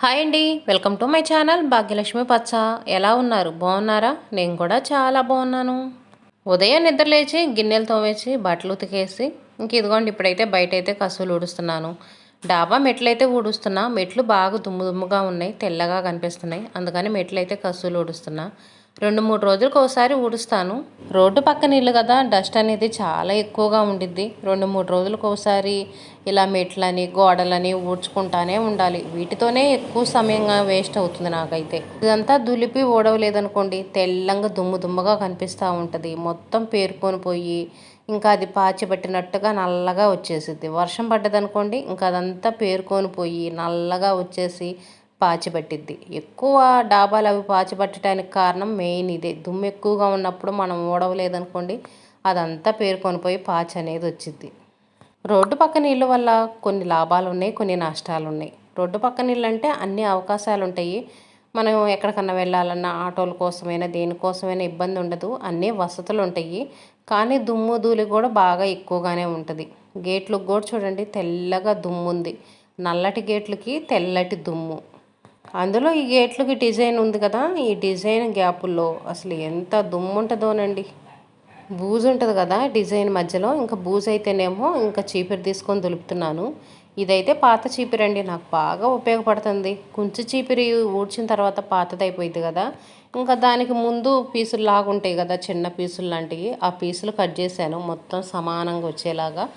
Hi అండి, welcome to my channel Bhagyalakshmi పచ్చ. ఎలా ఉన్నారు? బాగున్నారా? నేను కూడా చాలా బాగున్నాను. ఉదయం నిద్ర లేచి గిన్నెలు తోమేసి బట్టలు ఉతికేసి ఇంక ఇదిగోండి ఇప్పుడైతే బయట అయితే కసువులు ఊడుస్తున్నాను. డాబా మెట్లయితే ఊడుస్తున్నా. మెట్లు బాగా దుమ్ము దుమ్ముగా ఉన్నాయి, తెల్లగా కనిపిస్తున్నాయి. అందుకని మెట్లయితే కసువులు ఊడుస్తున్నా. 2-3 రోజులకు ఒకసారి ఊడుస్తాను. రోడ్డు పక్కన ఇల్లు కదా, డస్ట్ అనేది చాలా ఎక్కువగా ఉండిద్ది. 2-3 రోజులకు ఒకసారి ఇలా మెట్లని గోడలని ఊడ్చుకుంటానే ఉండాలి. వీటితోనే ఎక్కువ సమయంగా వేస్ట్ అవుతుంది నాకైతే. ఇదంతా దులిపి ఊడవలేదనుకోండి, తెల్లంగా దుమ్ము దుమ్ముగా కనిపిస్తూ ఉంటుంది. మొత్తం పేరుకొని పోయి ఇంకా అది పాచి పట్టినట్టుగా నల్లగా వచ్చేసిద్ది. వర్షం పడ్డదనుకోండి, ఇంకా అదంతా పేరుకొని పోయి నల్లగా వచ్చేసి పాచి పట్టిద్ది. ఎక్కువ డాబాలు అవి పాచి పట్టడానికి కారణం మెయిన్ ఇదే. దుమ్ము ఎక్కువగా ఉన్నప్పుడు మనం ఊడవలేదనుకోండి, అదంతా పేరుకొని పోయి పాచి అనేది వచ్చిద్ది. రోడ్డు పక్కన ఇల్లు వల్ల కొన్ని లాభాలు ఉన్నాయి, కొన్ని నష్టాలు ఉన్నాయి. రోడ్డు పక్కన ఇల్లు అంటే అన్ని అవకాశాలు ఉంటాయి. మనం ఎక్కడికన్నా వెళ్ళాలన్నా ఆటోల కోసమైనా దేనికోసమైనా ఇబ్బంది ఉండదు, అన్నీ వసతులు ఉంటాయి. కానీ దుమ్ము ధూళి కూడా బాగా ఎక్కువగానే ఉంటుంది. గేట్లకు కూడా చూడండి, తెల్లగా దుమ్ము ఉంది. నల్లటి గేట్లకి తెల్లటి దుమ్ము. అందులో ఈ గేట్లకి డిజైన్ ఉంది కదా, ఈ డిజైన్ గ్యాపుల్లో అసలు ఎంత దుమ్ము ఉంటుందోనండి. బూజు ఉంటుంది కదా డిజైన్ మధ్యలో, ఇంకా బూజు అయితేనేమో ఇంకా చీపిరి తీసుకొని దులుపుతున్నాను. ఇదైతే పాత చీపిరండి, నాకు బాగా ఉపయోగపడుతుంది. కుంచు చీపిరి ఊడ్చిన తర్వాత పాతదైపోయింది కదా, ఇంకా దానికి ముందు పీసులు లాగా ఉంటాయి కదా, చిన్న పీసులు లాంటివి, ఆ పీసులు కట్ చేశాను మొత్తం సమానంగా వచ్చేలాగా.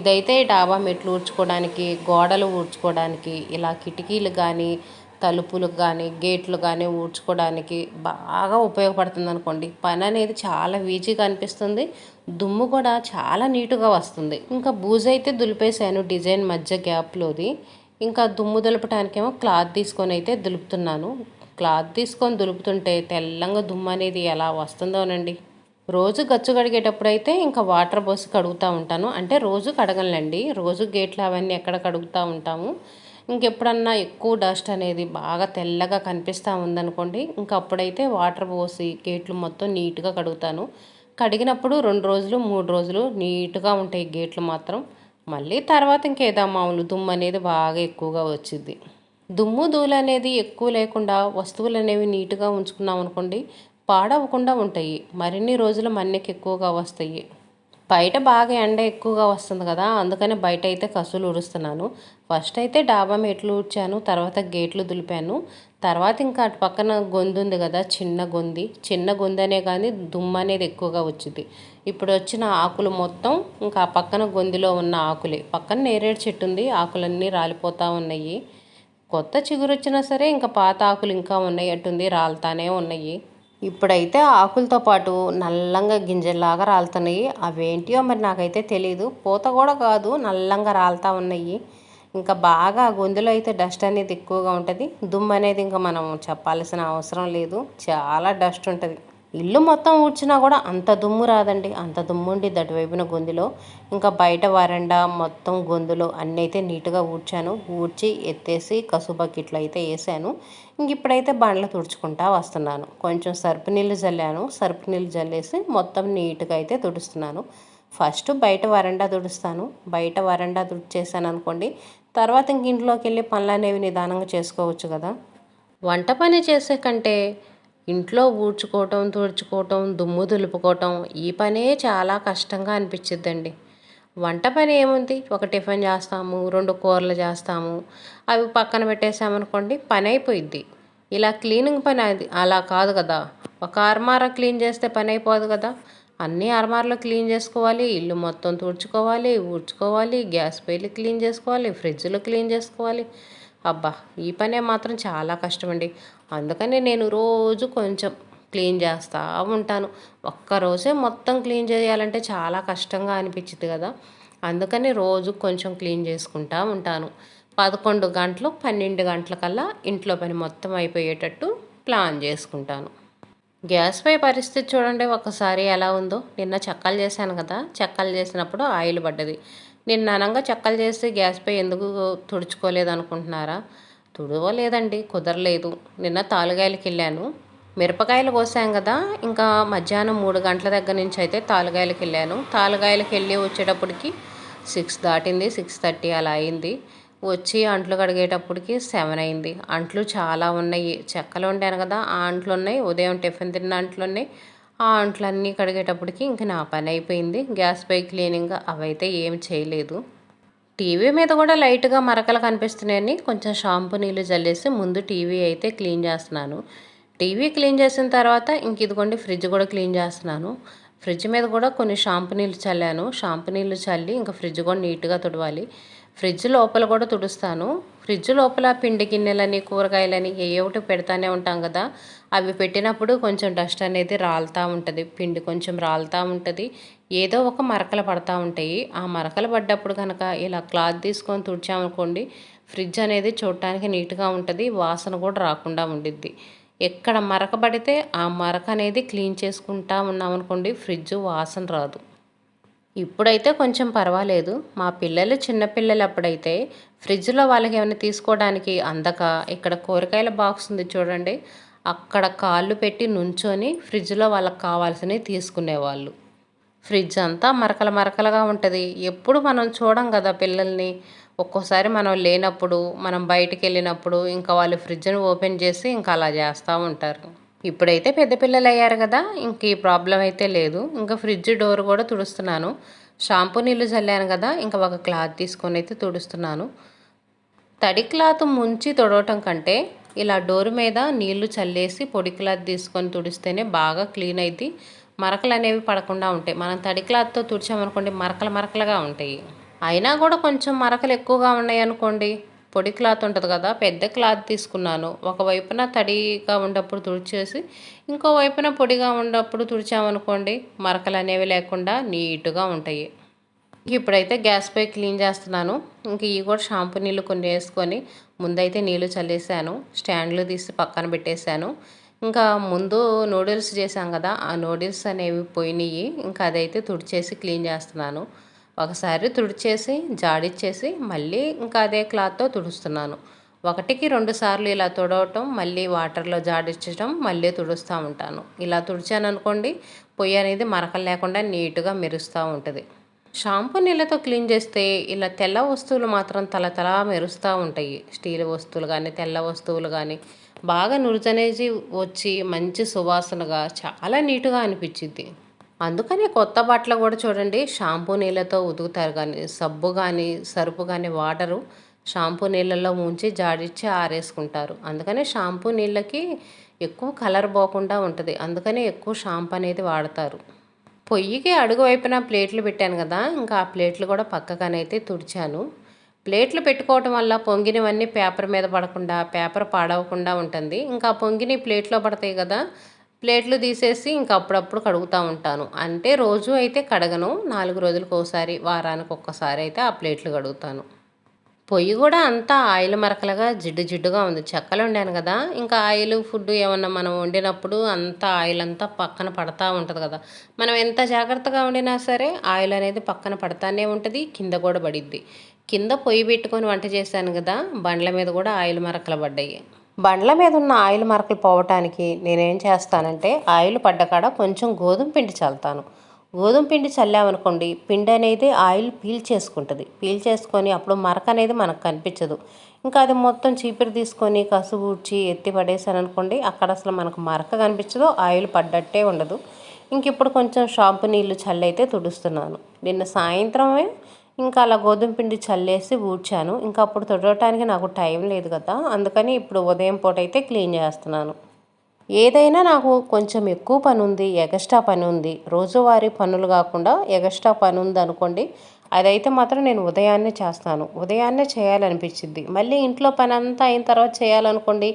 ఇదైతే డాబా మెట్లు ఊడ్చుకోవడానికి, గోడలు ఊడ్చుకోవడానికి, ఇలా కిటికీలు కానీ తలుపులకు కానీ గేట్లు కానీ ఊడ్చుకోవడానికి బాగా ఉపయోగపడుతుంది అనుకోండి. పని అనేది చాలా ఈజీగా అనిపిస్తుంది, దుమ్ము కూడా చాలా నీటుగా వస్తుంది. ఇంకా బూజు అయితే దులిపేశాను డిజైన్ మధ్య గ్యాప్లోది. ఇంకా దుమ్ము దులపటానికేమో క్లాత్ తీసుకొని అయితే దులుపుతున్నాను. క్లాత్ తీసుకొని దులుపుతుంటే తెల్లంగా దుమ్ము అనేది ఎలా వస్తుందోనండి. రోజు గచ్చు కడిగేటప్పుడు అయితే ఇంకా వాటర్ పోసి కడుగుతూ ఉంటాను. అంటే రోజు కడగలండి, రోజు గేట్లు అవన్నీ ఎక్కడ కడుగుతూ ఉంటాము. ఇంకెప్పుడన్నా ఎక్కువ డస్ట్ అనేది బాగా తెల్లగా కనిపిస్తూ ఉందనుకోండి, ఇంకా అప్పుడైతే వాటర్ పోసి గేట్లు మొత్తం నీట్గా కడుగుతాను. కడిగినప్పుడు 2 రోజులు 3 రోజులు నీట్గా ఉంటాయి గేట్లు మాత్రం. మళ్ళీ తర్వాత ఇంకేదా మామూలు దుమ్ము అనేది బాగా ఎక్కువగా వచ్చింది. దుమ్ము ధూళి అనేది ఎక్కువ లేకుండా వస్తువులు అనేవి నీట్గా ఉంచుకున్నాం అనుకోండి, పాడవకుండా ఉంటాయి. మరిన్ని రోజులు మన్నిక ఎక్కువగా వస్తాయి. బయట బాగా ఎండ ఎక్కువగా వస్తుంది కదా, అందుకని బయట అయితే కసులు ఊడుస్తున్నాను. ఫస్ట్ అయితే డాబా మెట్లు ఊడ్చాను, తర్వాత గేట్లు దులిపాను. తర్వాత ఇంకా అటు పక్కన గొంతు ఉంది కదా, చిన్న గొంతనే కానీ దుమ్ము అనేది ఎక్కువగా వచ్చింది. ఇప్పుడు వచ్చిన ఆకులు మొత్తం ఇంకా ఆ పక్కన గొంతులో ఉన్న ఆకులే. పక్కన నేరేడు చెట్టు ఉంది, ఆకులన్నీ రాలిపోతూ ఉన్నాయి. కొత్త చిగురు వచ్చినా సరే ఇంకా పాత ఆకులు ఇంకా ఉన్నాయి అట్టుంది, రాలుతానే ఉన్నాయి. ఇప్పుడైతే ఆకులతో పాటు నల్లంగా గింజల్లాగా రాలుతున్నాయి. అవేంటియో మరి నాకైతే తెలియదు. పూత కూడా కాదు, నల్లంగా రాలుతూ ఉన్నాయి. ఇంకా బాగా గొంతులో అయితే డస్ట్ అనేది ఎక్కువగా ఉంటుంది. దుమ్ము అనేది ఇంకా మనం చెప్పాల్సిన అవసరం లేదు, చాలా డస్ట్ ఉంటుంది. ఇల్లు మొత్తం ఊడ్చినా కూడా అంత దుమ్ము రాదండి, అంత దుమ్ము ఉండిద్ది అటువైపున గొంతులో. ఇంకా బయట వరండా మొత్తం గొంతులో అన్నీ అయితే నీట్గా ఊడ్చాను. ఊడ్చి ఎత్తేసి కసు బకెట్లు అయితే వేసాను. ఇంక ఇప్పుడైతే బండ్లు తుడుచుకుంటా వస్తున్నాను. కొంచెం సర్పు నీళ్ళు జల్లాను, సర్పు నీళ్ళు జల్లేసి మొత్తం నీట్గా అయితే తుడుస్తున్నాను. ఫస్ట్ బయట వరండా తుడుస్తాను. బయట వరండా తుడిచేసాను అనుకోండి, తర్వాత ఇంక ఇంట్లోకి వెళ్ళి పనులు అనేవి నిదానంగా చేసుకోవచ్చు కదా. వంట పని చేసే కంటే ఇంట్లో ఊడ్చుకోవటం, తుడుచుకోవటం, దుమ్ము దులుపుకోవటం, ఈ పనే చాలా కష్టంగా అనిపించిద్దండి. వంట పని ఏముంది, ఒక టిఫిన్ చేస్తాము, 2 కూరలు చేస్తాము, అవి పక్కన పెట్టేసామనుకోండి, పని అయిపోయిద్ది. ఇలా క్లీనింగ్ పని అది అలా కాదు కదా. ఒక అర్మారా క్లీన్ చేస్తే పని అయిపోదు కదా. అన్నీ అర్మార్లో క్లీన్ చేసుకోవాలి, ఇల్లు మొత్తం తుడుచుకోవాలి, ఊడ్చుకోవాలి, గ్యాస్ పొయ్యిలు క్లీన్ చేసుకోవాలి, ఫ్రిడ్జ్లో క్లీన్ చేసుకోవాలి. అబ్బా, ఈ పనే మాత్రం చాలా కష్టమండి. అందుకని నేను రోజు కొంచెం క్లీన్ చేస్తూ ఉంటాను. ఒక్కరోజే మొత్తం క్లీన్ చేయాలంటే చాలా కష్టంగా అనిపించింది కదా. అందుకని రోజు కొంచెం క్లీన్ చేసుకుంటూ ఉంటాను. 11 గంటలు 12 గంటల కల్లా ఇంట్లో పని మొత్తం అయిపోయేటట్టు ప్లాన్ చేసుకుంటాను. గ్యాస్పై పరిస్థితి చూడండి ఒకసారి ఎలా ఉందో. నిన్న చెక్కలు చేశాను కదా, చెక్కలు చేసినప్పుడు ఆయిల్ పడ్డది. నిన్న అనంగా చెక్కలు చేసి గ్యాస్పై ఎందుకు తుడుచుకోలేదు అనుకుంటున్నారా? తుడవలేదండి, కుదరలేదు. నిన్న తాలుగాయలకి వెళ్ళాను, మిరపకాయలు కోసాం కదా, ఇంకా మధ్యాహ్నం 3 గంటల దగ్గర నుంచి అయితే తాలుగాయలకి వెళ్ళాను. తాలుగాయలకి వెళ్ళి వచ్చేటప్పటికి 6 దాటింది, 6:30 అలా అయింది. వచ్చి అంట్లు కడిగేటప్పటికి 7 అయింది. అంట్లు చాలా ఉన్నాయి. చెక్కలు వండాను కదా, ఆ అంట్లు ఉన్నాయి. ఉదయం టిఫిన్ తిన్న అంట్లు ఉన్నాయి. ఆ అంట్లన్నీ కడిగేటప్పటికి ఇంక నా పని అయిపోయింది. గ్యాస్ పై క్లీనింగ్ అవైతే ఏమి చేయలేదు. టీవీ మీద కూడా లైట్గా మరకలు కనిపిస్తున్నాయని కొంచెం షాంపూ నీళ్ళు జల్లేసి ముందు టీవీ అయితే క్లీన్ చేస్తున్నాను. టీవీ క్లీన్ చేసిన తర్వాత ఇంక ఇదిగోండి ఫ్రిడ్జ్ కూడా క్లీన్ చేస్తున్నాను. ఫ్రిడ్జ్ మీద కూడా కొన్ని షాంపూ నీళ్ళు చల్లాను. షాంపూ నీళ్ళు చల్లి ఇంకా ఫ్రిడ్జ్ కూడా నీట్గా తుడవాలి. ఫ్రిడ్జ్ లోపల కూడా తుడుస్తాను. ఫ్రిడ్జ్ లోపల పిండి గిన్నెలని కూరగాయలని ఏ ఒకటి పెడతానే ఉంటాం కదా, అవి పెట్టినప్పుడు కొంచెం డస్ట్ అనేది రాలుతూ ఉంటుంది. పిండి కొంచెం రాలుతూ ఉంటుంది. ఏదో ఒక మరకలు పడతా ఉంటాయి. ఆ మరకలు పడ్డప్పుడు కనుక ఇలా క్లాత్ తీసుకొని తుడిచామనుకోండి, ఫ్రిడ్జ్ అనేది చూడటానికి నీట్గా ఉంటుంది. వాసన కూడా రాకుండా ఉండిద్ది. ఎక్కడ మరక పడితే ఆ మరక అనేది క్లీన్ చేసుకుంటా ఉన్నామనుకోండి, ఫ్రిడ్జ్ వాసన రాదు. ఇప్పుడైతే కొంచెం పర్వాలేదు. మా పిల్లలు చిన్నపిల్లలు అప్పుడైతే ఫ్రిడ్జ్లో వాళ్ళకి ఏమైనా తీసుకోవడానికి అందక ఇక్కడ కూరగాయల బాక్స్ ఉంది చూడండి, అక్కడ కాళ్ళు పెట్టి నుంచొని ఫ్రిడ్జ్లో వాళ్ళకి కావాల్సినవి తీసుకునేవాళ్ళు. ఫ్రిడ్జ్ అంతా మరకల మరకలుగా ఉంటుంది. ఎప్పుడు మనం చూడం కదా పిల్లల్ని. ఒక్కోసారి మనం లేనప్పుడు, మనం బయటికి వెళ్ళినప్పుడు ఇంకా వాళ్ళు ఫ్రిడ్జ్ని ఓపెన్ చేసి ఇంకా అలా చేస్తూ ఉంటారు. ఇప్పుడైతే పెద్ద పిల్లలు అయ్యారు కదా, ఇంక ఈ ప్రాబ్లం అయితే లేదు. ఇంకా ఫ్రిడ్జ్ డోర్ కూడా తుడుస్తున్నాను. షాంపూ నీళ్ళు చల్లాను కదా, ఇంకా ఒక క్లాత్ తీసుకొని అయితే తుడుస్తున్నాను. తడి క్లాత్ ముంచి తుడవటం కంటే ఇలా డోర్ మీద నీళ్లు చల్లేసి పొడి క్లాత్ తీసుకొని తుడిస్తేనే బాగా క్లీన్ అయింది. మరకలు అనేవి పడకుండా ఉంటాయి. మనం తడి క్లాత్తో తుడిచామనుకోండి మరకలు మరకలుగా ఉంటాయి. అయినా కూడా కొంచెం మరకలు ఎక్కువగా ఉన్నాయి అనుకోండి, పొడి క్లాత్ ఉంటుంది కదా, పెద్ద క్లాత్ తీసుకున్నాను. ఒకవైపున తడిగా ఉన్నప్పుడు తుడిచేసి ఇంకో వైపున పొడిగా ఉన్నప్పుడు తుడిచామనుకోండి మరకలు అనేవి లేకుండా నీట్గా ఉంటాయి. ఇప్పుడైతే గ్యాస్ పై క్లీన్ చేస్తున్నాను. ఇంక ఇవి కూడా షాంపూ నీళ్ళు కొన్ని వేసుకొని ముందైతే నీళ్ళు చల్లేసాను. స్టాండ్లు తీసి పక్కన పెట్టేశాను. ఇంకా ముందు నూడిల్స్ చేశాం కదా, ఆ నూడిల్స్ అనేవి పోయినాయి. ఇంకా అదైతే తుడిచేసి క్లీన్ చేస్తున్నాను. ఒకసారి తుడిచేసి జాడిచ్చేసి మళ్ళీ ఇంకా అదే క్లాత్తో తుడుస్తున్నాను. 1కి 2 సార్లు ఇలా తుడవటం, మళ్ళీ వాటర్లో జాడిచ్చడం, మళ్ళీ తుడుస్తూ ఉంటాను. ఇలా తుడిచాను అనుకోండి, పొయ్యి అనేది మరకలు లేకుండా నీట్గా మెరుస్తూ ఉంటుంది. షాంపూ నీళ్ళతో క్లీన్ చేస్తే ఇలా తెల్ల వస్తువులు మాత్రం తల మెరుస్తూ ఉంటాయి. స్టీల్ వస్తువులు కానీ తెల్ల వస్తువులు కానీ బాగా నురుజనేసి వచ్చి మంచి సువాసనగా చాలా నీట్గా అనిపించింది. అందుకని కొత్త బట్టలు కూడా చూడండి షాంపూ నీళ్ళతో ఉతుకుతారు. కానీ సబ్బు కానీ సరుపు కానీ వాటరు షాంపూ నీళ్ళల్లో ముంచి జాడిచ్చి ఆరేసుకుంటారు. అందుకని షాంపూ నీళ్ళకి ఎక్కువ కలర్ పోకుండా ఉంటుంది. అందుకని ఎక్కువ షాంపూ అనేది వాడతారు. పొయ్యికి అడుగు వైపున ప్లేట్లు పెట్టాను కదా, ఇంకా ఆ ప్లేట్లు కూడా పక్కకనైతే తుడిచాను. ప్లేట్లు పెట్టుకోవటం వల్ల పొంగినవన్నీ పేపర్ మీద పడకుండా, పేపర్ పాడవకుండా ఉంటుంది. ఇంకా పొంగిని ప్లేట్లో పడతాయి కదా, ప్లేట్లు తీసేసి ఇంకా అప్పుడప్పుడు కడుగుతూ ఉంటాను. అంటే రోజు అయితే కడగను, 4 రోజులకు ఒకసారి, వారానికి ఒక్కసారి అయితే ఆ ప్లేట్లు కడుగుతాను. పొయ్యి కూడా అంతా ఆయిల్ మరకలుగా జిడ్డు జిడ్డుగా ఉంది. చెక్కలు వండాను కదా, ఇంకా ఆయిల్ ఫుడ్ ఏమన్నా మనం వండినప్పుడు అంతా ఆయిల్ అంతా పక్కన పడతా ఉంటుంది కదా. మనం ఎంత జాగ్రత్తగా వండినా సరే ఆయిల్ అనేది పక్కన పడతానే ఉంటుంది, కింద కూడా పడిద్ది. కింద పొయ్యి పెట్టుకొని వంట చేశాను కదా, బండ్ల మీద కూడా ఆయిల్ మరకలు పడ్డాయి. బండ్ల మీద ఉన్న ఆయిల్ మరకలు పోవటానికి నేనేం చేస్తానంటే, ఆయిల్ పడ్డకాడ కొంచెం గోధుమ పిండి చల్లుతాను. గోధుమ పిండి చల్లామనుకోండి, పిండి అనేది ఆయిల్ పీల్చేసుకుంటుంది. పీల్చేసుకొని అప్పుడు మరక అనేది మనకు కనిపించదు. ఇంకా అది మొత్తం చీపిరి తీసుకొని కసుగు ఊడ్చి ఎత్తి పడేసాను అనుకోండి, అక్కడ అసలు మనకు మరక కనిపించదు, ఆయిల్ పడ్డట్టే ఉండదు. ఇంక ఇప్పుడు కొంచెం షాంపూ నీళ్ళు చల్లైతే తుడుస్తున్నాను. నిన్న సాయంత్రమే ఇంకా అలా గోధుమ పిండి చల్లేసి ఊడ్చాను. ఇంకా అప్పుడు తుడవటానికి నాకు టైం లేదు కదా, అందుకని ఇప్పుడు ఉదయం పూట అయితే క్లీన్ చేస్తున్నాను. ఏదైనా నాకు కొంచెం ఎక్కువ పని ఉంది, ఎగస్ట్రా పని ఉంది, రోజువారీ పనులు కాకుండా ఎగస్ట్రా పని ఉంది అనుకోండి, అదైతే మాత్రం నేను ఉదయాన్నే చేస్తాను. ఉదయాన్నే చేయాలనిపించింది. మళ్ళీ ఇంట్లో పని అంతా అయిన తర్వాత చేయాలనుకోండి,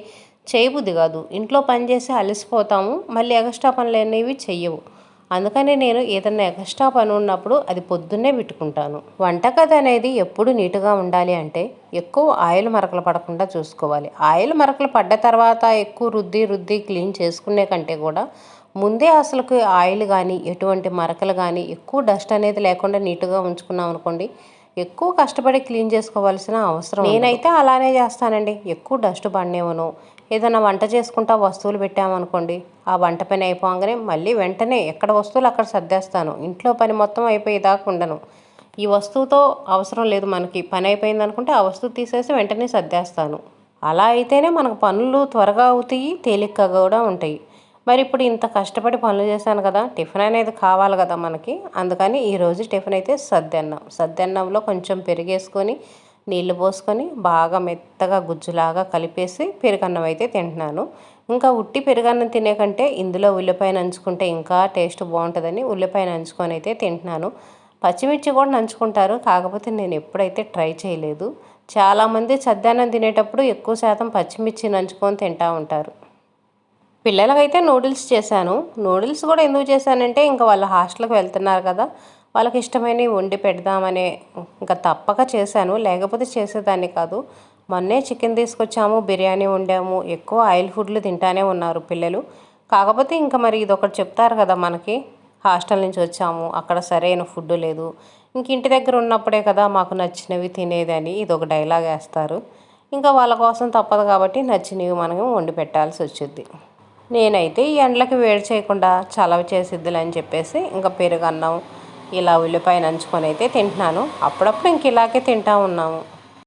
చేయబుద్ధి కాదు. ఇంట్లో పని చేసి అలసిపోతాము, మళ్ళీ ఎగస్ట్రా పనులు అనేవి చెయ్యవు. అందుకని నేను ఏదన్నా ఎక్స్ట్రా పని ఉన్నప్పుడు అది పొద్దున్నే పెట్టుకుంటాను. వంటగది అనేది ఎప్పుడు నీట్గా ఉండాలి అంటే ఎక్కువ ఆయిల్ మరకలు పడకుండా చూసుకోవాలి. ఆయిల్ మరకలు పడ్డ తర్వాత ఎక్కువ రుద్ది క్లీన్ చేసుకునే కంటే కూడా ముందే అసలుకి ఆయిల్ కానీ ఎటువంటి మరకలు కానీ ఎక్కువ డస్ట్ అనేది లేకుండా నీట్గా ఉంచుకున్నాం అనుకోండి, ఎక్కువ కష్టపడి క్లీన్ చేసుకోవాల్సిన అవసరం నేనైతే అలానే చేస్తానండి. ఎక్కువ డస్ట్ పడినేమను, ఏదైనా వంట చేసుకుంటా వస్తువులు పెట్టామనుకోండి, ఆ వంట పని అయిపోగానే మళ్ళీ వెంటనే ఎక్కడ వస్తువులు అక్కడ సర్దేస్తాను. ఇంట్లో పని మొత్తం అయిపోయేదాకా ఉండను. ఈ వస్తువుతో అవసరం లేదు, మనకి పని అయిపోయింది అనుకుంటే ఆ వస్తువు తీసేసి వెంటనే సర్దేస్తాను. అలా అయితేనే మనకు పనులు త్వరగా అవుతాయి, తేలికగా కూడా ఉంటాయి. మరి ఇప్పుడు ఇంత కష్టపడి పనులు చేశాను కదా, టిఫిన్ అనేది కావాలి కదా మనకి. అందుకని ఈరోజు టిఫిన్ అయితే సద్దన్నం. సద్దన్నంలో కొంచెం పెరిగేసుకొని నీళ్లు పోసుకొని బాగా మెత్తగా గుజ్జులాగా కలిపేసి పెరుగన్నం అయితే తింటున్నాను. ఇంకా ఉట్టి పెరుగన్నం తినే కంటే ఇందులో ఉల్లిపాయ నంచుకుంటే ఇంకా టేస్ట్ బాగుంటుందని ఉల్లిపాయ నంచుకొని అయితే తింటున్నాను. పచ్చిమిర్చి కూడా నంచుకుంటారు, కాకపోతే నేను ఎప్పుడైతే ట్రై చేయలేదు. చాలామంది సద్దన్నం తినేటప్పుడు ఎక్కువ శాతం పచ్చిమిర్చి నంచుకొని తింటూ ఉంటారు. పిల్లలకైతే నూడిల్స్ చేశాను. నూడిల్స్ కూడా ఎందుకు చేశానంటే ఇంకా వాళ్ళు హాస్టల్కి వెళ్తున్నారు కదా, వాళ్ళకి ఇష్టమైనవి వండి పెడదామనే ఇంకా తప్పక చేశాను, లేకపోతే చేసేదాన్ని కాదు. మొన్నే చికెన్ తీసుకొచ్చాము, బిర్యానీ వండాము. ఎక్కువ ఆయిల్ ఫుడ్లు తింటానే ఉన్నారు పిల్లలు. కాకపోతే ఇంకా మరి ఇదొకటి చెప్తారు కదా మనకి, హాస్టల్ నుంచి వచ్చాము అక్కడ సరైన ఫుడ్ లేదు, ఇంక ఇంటి దగ్గర ఉన్నప్పుడే కదా మాకు నచ్చినవి తినేదని ఇదొక డైలాగ్ వేస్తారు. ఇంకా వాళ్ళ కోసం తప్పదు కాబట్టి నచ్చినవి మనం వండి పెట్టాల్సి వచ్చింది. నేనైతే ఈ ఎండలకి వేడి చేయకుండా చలవ చేసిద్దులు అని చెప్పేసి ఇంకా పెరుగన్నం ఇలా ఉల్లిపాయ నంచుకొని అయితే తింటున్నాను. అప్పుడప్పుడు ఇంక ఇలాగే తింటూ ఉన్నాము.